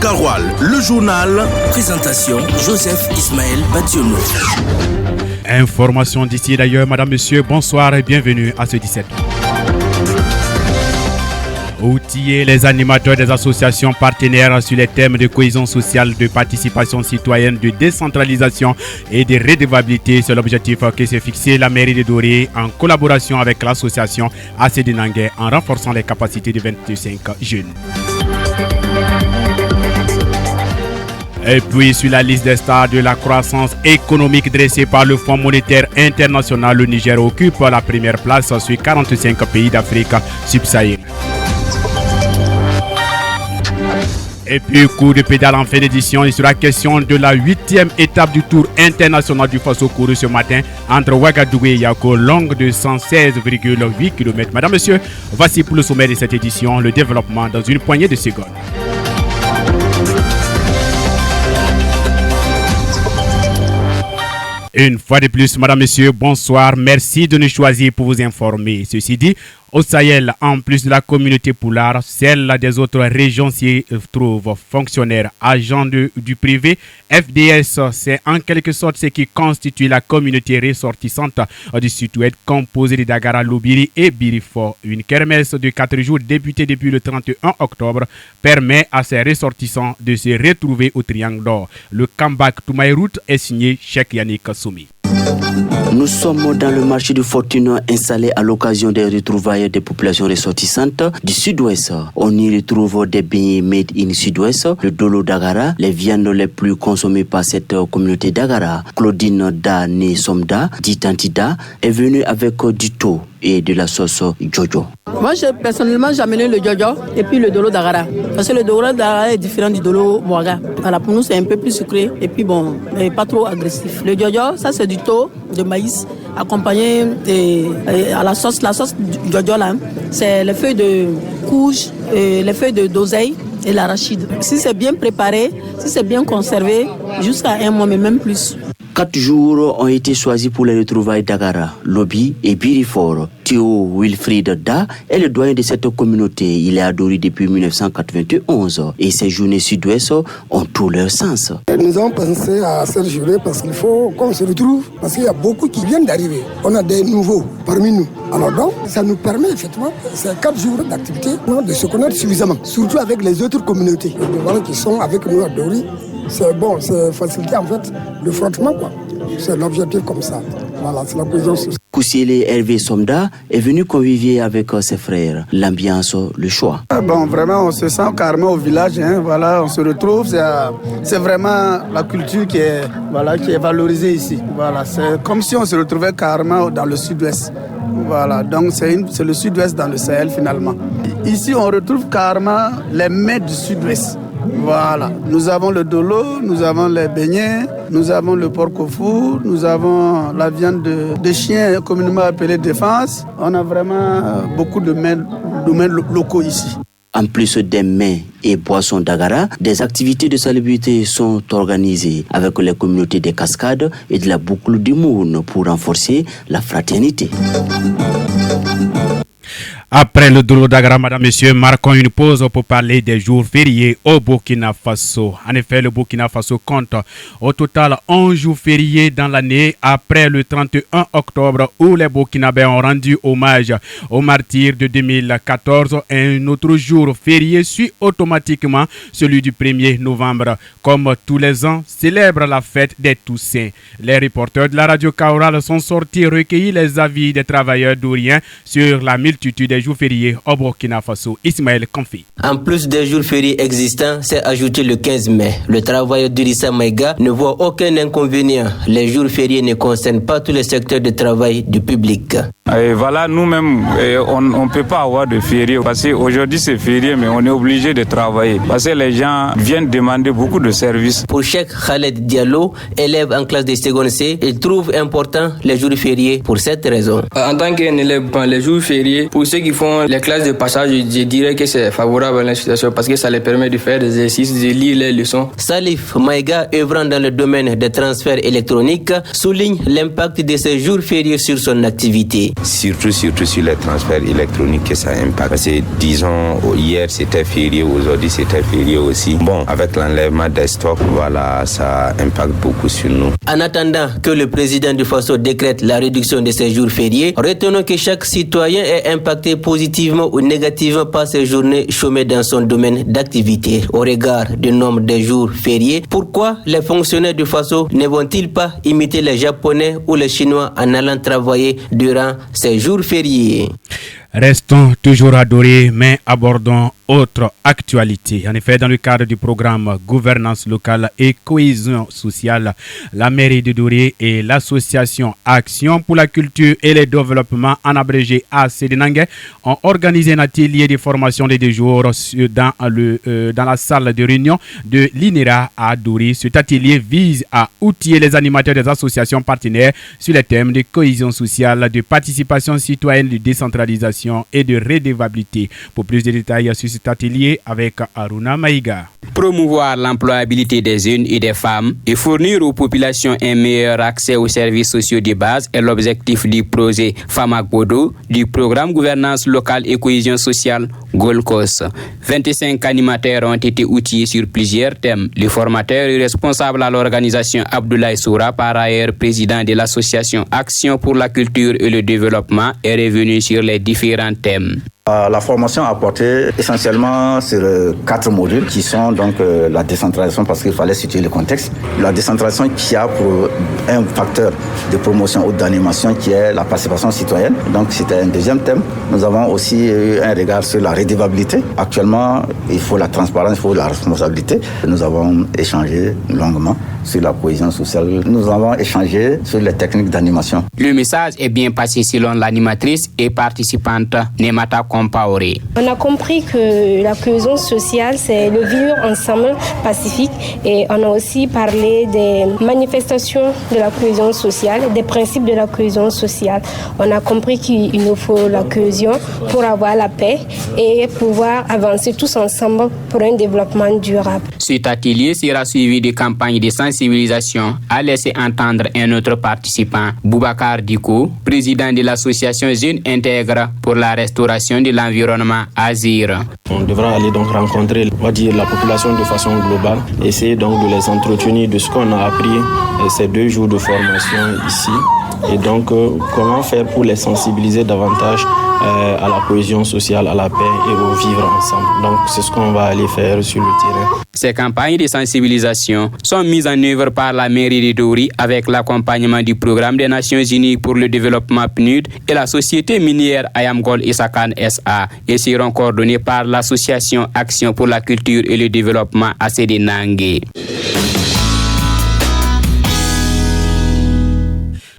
Karoual, le journal. Présentation Joseph Ismaël Bationo. Information d'ici d'ailleurs, madame, monsieur, bonsoir et bienvenue à ce 17. Outiller les animateurs des associations partenaires sur les thèmes de cohésion sociale, de participation citoyenne, de décentralisation et de redevabilité, c'est l'objectif que s'est fixé la mairie de Doré en collaboration avec l'association ACD Nangué en renforçant les capacités de 25 jeunes. Et puis sur la liste des stars de la croissance économique dressée par le Fonds monétaire international, le Niger occupe la première place sur 45 pays d'Afrique subsaharienne. Et puis coup de pédale en fin d'édition, il sera question de la 8e étape du Tour international du Faso couru ce matin entre Ouagadougou et Yako, longue de 116,8 km. Madame, monsieur, voici pour le sommet de cette édition le développement dans une poignée de secondes. Une fois de plus, madame, monsieur, bonsoir. Merci de nous choisir pour vous informer. Ceci dit, au Sahel, en plus de la communauté Poulard, celle des autres régions s'y trouvent. Fonctionnaires, agents du privé, FDS, c'est en quelque sorte ce qui constitue la communauté ressortissante du Sud-Ouest composée de Dagara, Loubiri et Birifo. Une kermesse de 4 jours débutée depuis le 31 octobre permet à ces ressortissants de se retrouver au Triangle d'Or. Le comeback to my route est signé Cheikh Yannick Soumi. Nous sommes dans le marché de fortune installé à l'occasion des retrouvailles des populations ressortissantes du Sud-Ouest. On y retrouve des beignets made in Sud-Ouest, le dolo d'Agara, les viandes les plus consommées par cette communauté d'Agara. Claudine Da Somda, dit Antida, est venue avec du thau et de la sauce Jojo. Moi, personnellement, j'ai amené le Jojo et puis le dolo d'Agara. Parce que le dolo d'Agara est différent du dolo Mouaga. Voilà, pour nous, c'est un peu plus sucré et puis bon, mais pas trop agressif. Le Jojo, ça c'est du thau de maïs accompagné à la sauce Jojo là, c'est les feuilles de courge, les feuilles d'oseille et l'arachide. Si c'est bien préparé, si c'est bien conservé, jusqu'à un mois, mais même plus. 4 jours ont été choisis pour les retrouvailles d'Agara, Lobi et Birifort. Théo Wilfried Da est le doyen de cette communauté. Il est adoré depuis 1991 et ces journées sud-ouest ont tout leur sens. Nous avons pensé à cette journée parce qu'il faut qu'on se retrouve, parce qu'il y a beaucoup qui viennent d'arriver. On a des nouveaux parmi nous. Alors donc, ça nous permet effectivement, ces 4 jours d'activité, de se connaître suffisamment, surtout avec les autres communautés qui sont avec nous à Dori. C'est bon, c'est faciliter en fait le frottement, quoi. C'est l'objectif comme ça. Voilà, c'est la cohésion sociale. Koussiele Hervé Somda est venu convivier avec ses frères. L'ambiance, le choix. Bon, vraiment, on se sent carrément au village. Voilà, on se retrouve. C'est vraiment la culture qui est valorisée ici. Voilà, c'est comme si on se retrouvait carrément dans le sud-ouest. Voilà, donc c'est le sud-ouest dans le Sahel finalement. Ici, on retrouve carrément les mets du sud-ouest. Voilà, nous avons le dolo, nous avons les beignets, nous avons le porc au four, nous avons la viande de chien communément appelée défense. On a vraiment beaucoup de domaines locaux ici. En plus des mets et boissons d'Agara, des activités de salubrité sont organisées avec les communautés des Cascades et de la boucle du Mourne pour renforcer la fraternité. Après le dolo d'Agara, madame, monsieur, marquons une pause pour parler des jours fériés au Burkina Faso. En effet, le Burkina Faso compte au total 11 jours fériés dans l'année après le 31 octobre où les Burkinabés ont rendu hommage aux martyrs de 2014. Un autre jour férié suit automatiquement celui du 1er novembre. Comme tous les ans, célèbre la fête des Toussaints. Les reporters de la radio Kaoural sont sortis recueillir les avis des travailleurs douriens sur la multitude des jours fériés au Burkina Faso. Ismaël Konfi. En plus des jours fériés existants, c'est ajouté le 15 mai. Le travailleur d'Urissa Maïga ne voit aucun inconvénient. Les jours fériés ne concernent pas tous les secteurs de travail du public. Et voilà, nous-mêmes, on ne peut pas avoir de férié parce qu'aujourd'hui c'est férié, mais on est obligé de travailler parce que les gens viennent demander beaucoup de services. Pour Cheikh Khaled Diallo, élève en classe de seconde C, il trouve important les jours fériés pour cette raison. En tant qu'un élève, les jours fériés, pour ceux qui font les classes de passage, je dirais que c'est favorable à l'institution parce que ça les permet de faire des exercices, de lire les leçons. Salif Maïga, œuvrant dans le domaine des transferts électroniques, souligne l'impact de ces jours fériés sur son activité. Surtout sur les transferts électroniques que ça impacte. Parce que disons, hier c'était férié, aujourd'hui c'était férié aussi. Bon, avec l'enlèvement des stocks, voilà, ça impacte beaucoup sur nous. En attendant que le président du Faso décrète la réduction de ces jours fériés, retenons que chaque citoyen est impacté positivement ou négativement par ces journées chômées dans son domaine d'activité. Au regard du nombre de jours fériés, pourquoi les fonctionnaires du Faso ne vont-ils pas imiter les Japonais ou les Chinois en allant travailler durant ces jours fériés? Restons toujours adorés, mais abordons autre actualité. En effet, dans le cadre du programme Gouvernance locale et cohésion sociale, la mairie de Doré et l'association Action pour la culture et le développement, en abrégé ACDNangue, ont organisé un atelier de formation de 2 jours dans la salle de réunion de l'INERA à Doré. Cet atelier vise à outiller les animateurs des associations partenaires sur les thèmes de cohésion sociale, de participation citoyenne, de décentralisation et de redevabilité. Pour plus de détails sur cet atelier avec Aruna Maïga. Promouvoir l'employabilité des jeunes et des femmes et fournir aux populations un meilleur accès aux services sociaux de base est l'objectif du projet Famak Bodo du programme Gouvernance locale et cohésion sociale Golkos. 25 animateurs ont été outillés sur plusieurs thèmes. Le formateur et responsable à l'organisation Abdoulaye Soura, par ailleurs président de l'association Action pour la culture et le développement, est revenu sur les différents thèmes. La formation a porté essentiellement sur 4 modules qui sont donc la décentralisation, parce qu'il fallait situer le contexte. La décentralisation qui a pour un facteur de promotion ou d'animation qui est la participation citoyenne. Donc c'était un deuxième thème. Nous avons aussi eu un regard sur la redevabilité. Actuellement, il faut la transparence, il faut la responsabilité. Nous avons échangé longuement sur la cohésion sociale. Nous avons échangé sur les techniques d'animation. Le message est bien passé selon l'animatrice et participante Nemata Compaoré. On a compris que la cohésion sociale, c'est le vivre ensemble pacifique, et on a aussi parlé des manifestations de la cohésion sociale, des principes de la cohésion sociale. On a compris qu'il nous faut la cohésion pour avoir la paix et pouvoir avancer tous ensemble pour un développement durable. Cet atelier sera suivi de campagnes de sensibilisation, a laissé entendre un autre participant, Boubacar Diko, président de l'association Jeunes Intègres pour la restauration de l'environnement Azir. On devra aller donc rencontrer, on va dire, la population de façon globale, essayer donc de les entretenir de ce qu'on a appris ces 2 jours de formation ici, et donc comment faire pour les sensibiliser davantage à la cohésion sociale, à la paix et au vivre ensemble. Donc c'est ce qu'on va aller faire sur le terrain. Ces campagnes de sensibilisation sont mises en œuvre par la mairie de Dori avec l'accompagnement du programme des Nations Unies pour le développement PNUD et la société minière Ayamgol Isakan SA, et seront coordonnées par l'association Action pour la culture et le développement ACDNangue.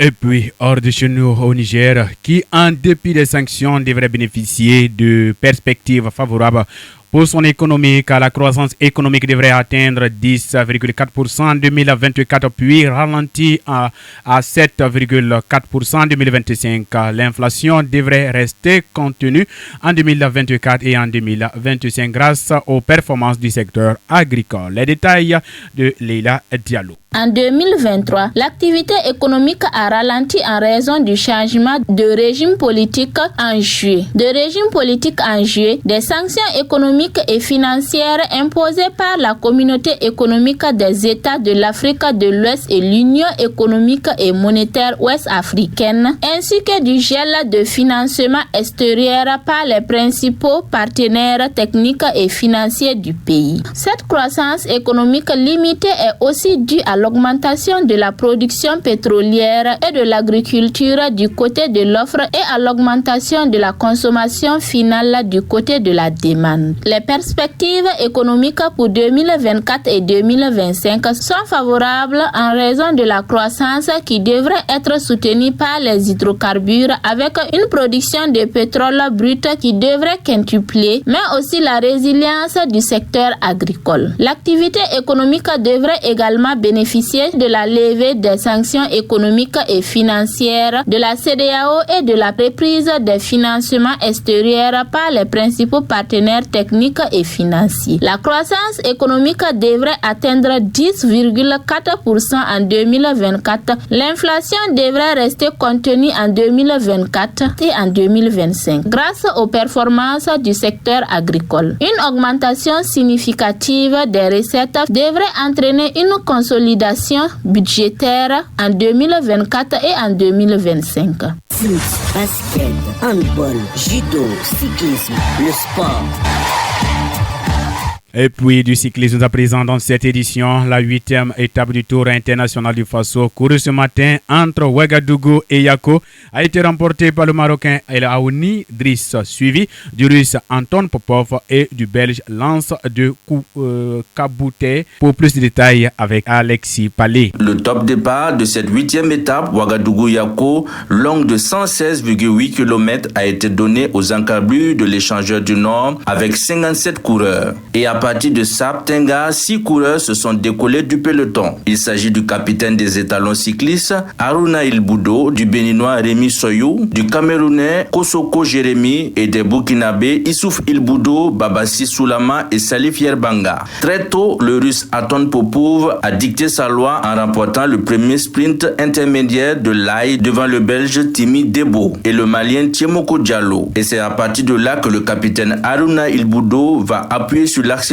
Et puis, hors de chez nous au Niger, qui, en dépit des sanctions, devrait bénéficier de perspectives favorables pour son économie, car la croissance économique devrait atteindre 10,4% en 2024, puis ralentir à 7,4% en 2025. L'inflation devrait rester contenue en 2024 et en 2025 grâce aux performances du secteur agricole. Les détails de Leila Diallo. En 2023, l'activité économique a ralenti en raison du changement de régime politique en juillet. Des sanctions économiques et financières imposées par la communauté économique des États de l'Afrique de l'Ouest et l'Union économique et monétaire ouest-africaine, ainsi que du gel de financement extérieur par les principaux partenaires techniques et financiers du pays. Cette croissance économique limitée est aussi due à l'augmentation de la production pétrolière et de l'agriculture du côté de l'offre et à l'augmentation de la consommation finale du côté de la demande. Les perspectives économiques pour 2024 et 2025 sont favorables en raison de la croissance qui devrait être soutenue par les hydrocarbures avec une production de pétrole brut qui devrait quintupler, mais aussi la résilience du secteur agricole. L'activité économique devrait également bénéficier bénéficié de la levée des sanctions économiques et financières de la CEDEAO et de la reprise des financements extérieurs par les principaux partenaires techniques et financiers. La croissance économique devrait atteindre 10,4% en 2024. L'inflation devrait rester contenue en 2024 et en 2025 grâce aux performances du secteur agricole. Une augmentation significative des recettes devrait entraîner une consolidation budgétaire en 2024 et en 2025. Foot, basket, handball, judo, cyclisme, le sport. Et puis du cyclisme à présent dans cette édition, la 8e étape du Tour international du Faso, couru ce matin entre Ouagadougou et Yako, a été remportée par le Marocain El Aouni Driss, suivi du Russe Anton Popov et du Belge Lance de Kabouté. Pour plus de détails avec Alexis Palais. Le top départ de cette 8e étape, Ouagadougou-Yako, longue de 116,8 km, a été donné aux encablures de l'échangeur du Nord avec 57 coureurs. Et à partir de Saptenga, 6 coureurs se sont décollés du peloton. Il s'agit du capitaine des étalons cyclistes, Haruna Ilboudo, du béninois Rémi Soyou, du camerounais Kosoko Jérémy et des burkinabés Issouf Ilboudo, Babassi Soulama et Salif Yerbanga. Très tôt, le russe Anton Popov a dicté sa loi en remportant le premier sprint intermédiaire de l'Aïe devant le belge Timi Debo et le malien Tiemoko Diallo. Et c'est à partir de là que le capitaine Haruna Ilboudo va appuyer sur l'accélérateur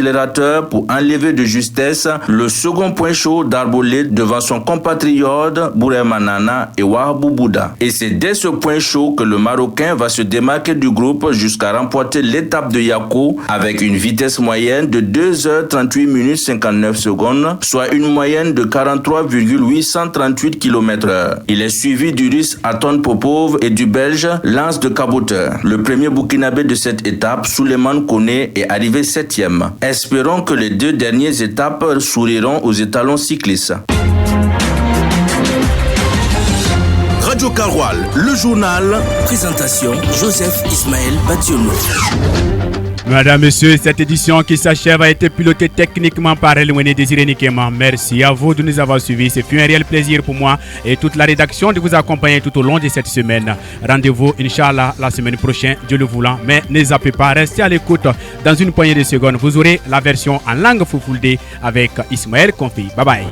pour enlever de justesse le second point chaud d'Arbolète devant son compatriote Bouré-Manana et Wahabou Bouda. Et c'est dès ce point chaud que le Marocain va se démarquer du groupe jusqu'à remporter l'étape de Yako avec une vitesse moyenne de 2h38 minutes 59 secondes, soit une moyenne de 43,838 km/h. Il est suivi du russe Anton Popov et du belge Lance de Kabouté. Le premier burkinabé de cette étape, Souleymane Koné, est arrivé 7e. Espérons que les deux dernières étapes souriront aux étalons cyclistes. Radio Karoual, le journal. Présentation Joseph Ismaël Bationo. Madame, Monsieur, cette édition qui s'achève a été pilotée techniquement par Elouéné Désiré Nikema. Merci à vous de nous avoir suivis. C'est un réel plaisir pour moi et toute la rédaction de vous accompagner tout au long de cette semaine. Rendez-vous, Inch'Allah, la semaine prochaine, Dieu le voulant. Mais ne zappez pas, restez à l'écoute. Dans une poignée de secondes, vous aurez la version en langue Foufoulde avec Ismaël Konfi. Bye bye.